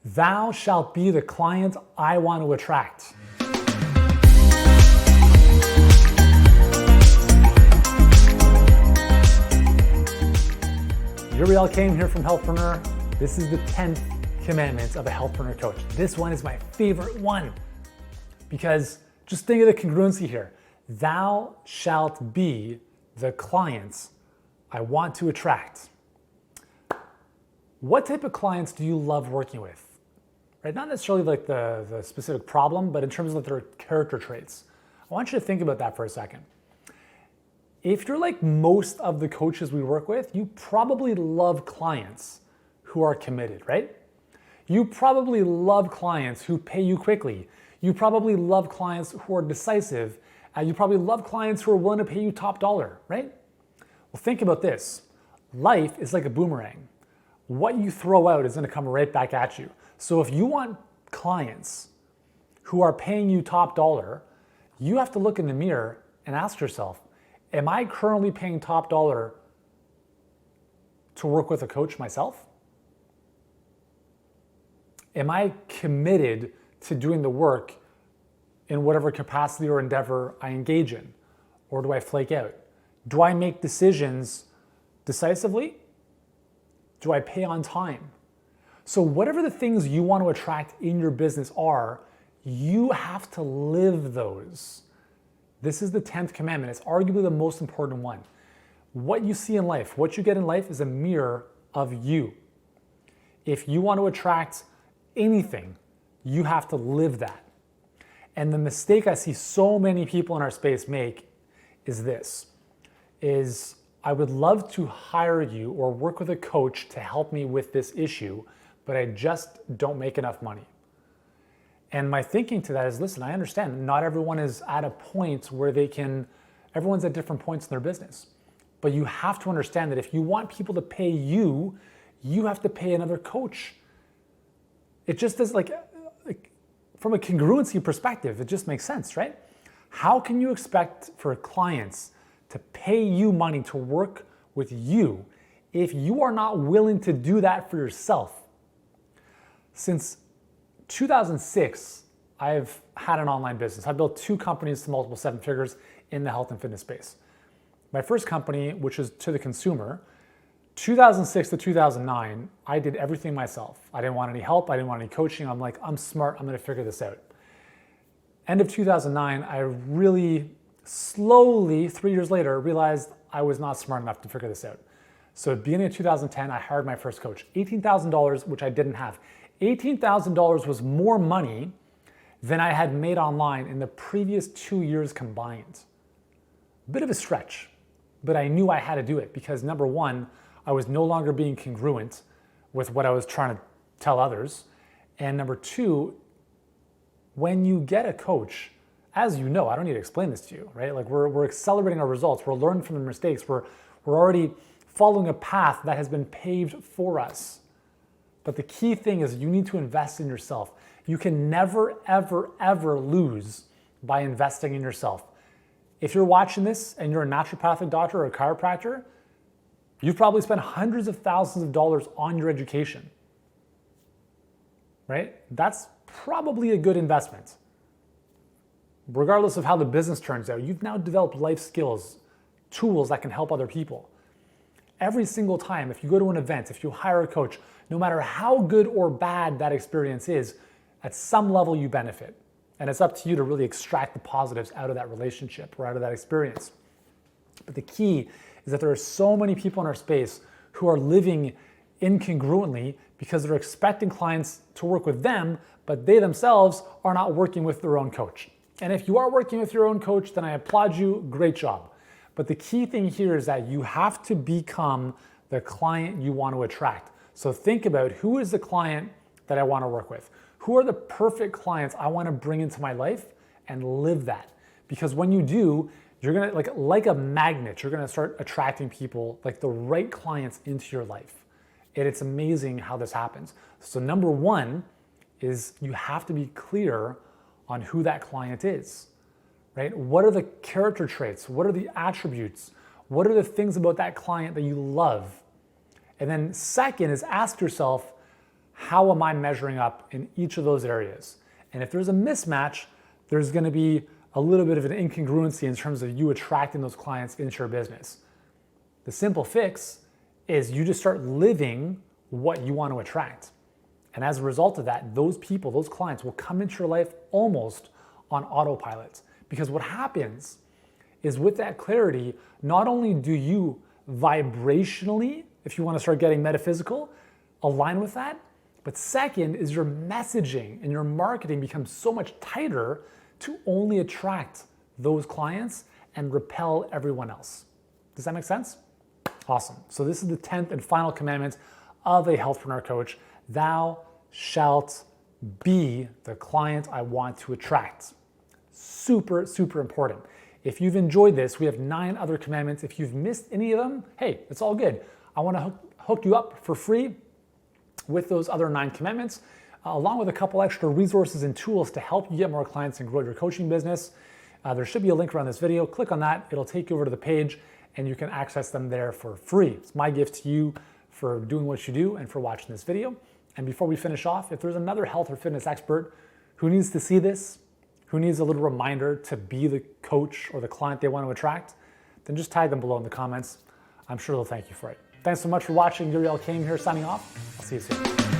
Thou shalt be the client I want to attract. Yuri Elkaim here from Healthpreneur. This is the 10th commandment of a Healthpreneur coach. This one is my favorite one because just think of the congruency here. Thou shalt be the client I want to attract. What type of clients do you love working with? Right? Not necessarily like the specific problem, but in terms of their character traits. I want you to think about that for a second. If you're like most of the coaches we work with, you probably love clients who are committed, right? You probably love clients who pay you quickly. You probably love clients who are decisive. You probably love clients who are willing to pay you top dollar, right? Well, think about this. Life is like a boomerang. What you throw out is going to come right back at you. So if you want clients who are paying you top dollar, you have to look in the mirror and ask yourself, am I currently paying top dollar to work with a coach myself? Am I committed to doing the work in whatever capacity or endeavor I engage in? Or do I flake out? Do I make decisions decisively? Do I pay on time? So whatever the things you want to attract in your business are, you have to live those. This is the 10th commandment. It's arguably the most important one. What you see in life, what you get in life is a mirror of you. If you want to attract anything, you have to live that. And the mistake I see so many people in our space make is this, is I would love to hire you or work with a coach to help me with this issue, but I just don't make enough money. And my thinking to that is, listen, I understand not everyone is at a point where everyone's at different points in their business. But you have to understand that if you want people to pay you, you have to pay another coach. It just does like from a congruency perspective, it just makes sense, right? How can you expect for clients to pay you money to work with you if you are not willing to do that for yourself? Since 2006, I've had an online business. I built 2 companies to multiple 7 figures in the health and fitness space. My first company, which was to the consumer, 2006 to 2009, I did everything myself. I didn't want any help. I didn't want any coaching. I'm like, I'm smart. I'm going to figure this out. End of 2009, I really slowly, 3 years later, realized I was not smart enough to figure this out. So at the beginning of 2010, I hired my first coach, $18,000, which I didn't have. $18,000 was more money than I had made online in the previous 2 years combined. A bit of a stretch, but I knew I had to do it because number one, I was no longer being congruent with what I was trying to tell others. And number two, when you get a coach, as you know, I don't need to explain this to you, right? Like we're accelerating our results. We're learning from the mistakes. We're already following a path that has been paved for us. But the key thing is you need to invest in yourself. You can never, ever, ever lose by investing in yourself. If you're watching this and you're a naturopathic doctor or a chiropractor, you've probably spent hundreds of thousands of dollars on your education, right? That's probably a good investment. Regardless of how the business turns out, you've now developed life skills, tools that can help other people. Every single time, if you go to an event, if you hire a coach, no matter how good or bad that experience is, at some level you benefit. And it's up to you to really extract the positives out of that relationship or out of that experience. But the key is that there are so many people in our space who are living incongruently because they're expecting clients to work with them, but they themselves are not working with their own coach. And if you are working with your own coach, then I applaud you, great job. But the key thing here is that you have to become the client you want to attract. So think about who is the client that I want to work with? Who are the perfect clients I want to bring into my life and live that? Because when you do, you're going to, like a magnet, you're going to start attracting people, like the right clients into your life. And it's amazing how this happens. So number one is you have to be clear on who that client is, right? What are the character traits? What are the attributes? What are the things about that client that you love? And then second is ask yourself, how am I measuring up in each of those areas? And if there's a mismatch, there's going to be a little bit of an incongruency in terms of you attracting those clients into your business. The simple fix is you just start living what you want to attract. And as a result of that, those people, those clients will come into your life almost on autopilot. Because what happens is with that clarity, not only do you vibrationally, if you want to start getting metaphysical, align with that, but second is your messaging and your marketing becomes so much tighter to only attract those clients and repel everyone else. Does that make sense? Awesome. So this is the 10th and final commandment of a healthpreneur coach. Thou shalt be the client I want to attract. Super, super important. If you've enjoyed this, we have 9 other commandments. If you've missed any of them, hey, it's all good. I want to hook you up for free with those other 9 commandments, along with a couple extra resources and tools to help you get more clients and grow your coaching business. There should be a link around this video. Click on that. It'll take you over to the page and you can access them there for free. It's my gift to you for doing what you do and for watching this video. And before we finish off, if there's another health or fitness expert who needs to see this, who needs a little reminder to be the coach or the client they want to attract, then just tag them below in the comments. I'm sure they'll thank you for it. Thanks so much for watching. Yuri Elkaim here signing off. I'll see you soon.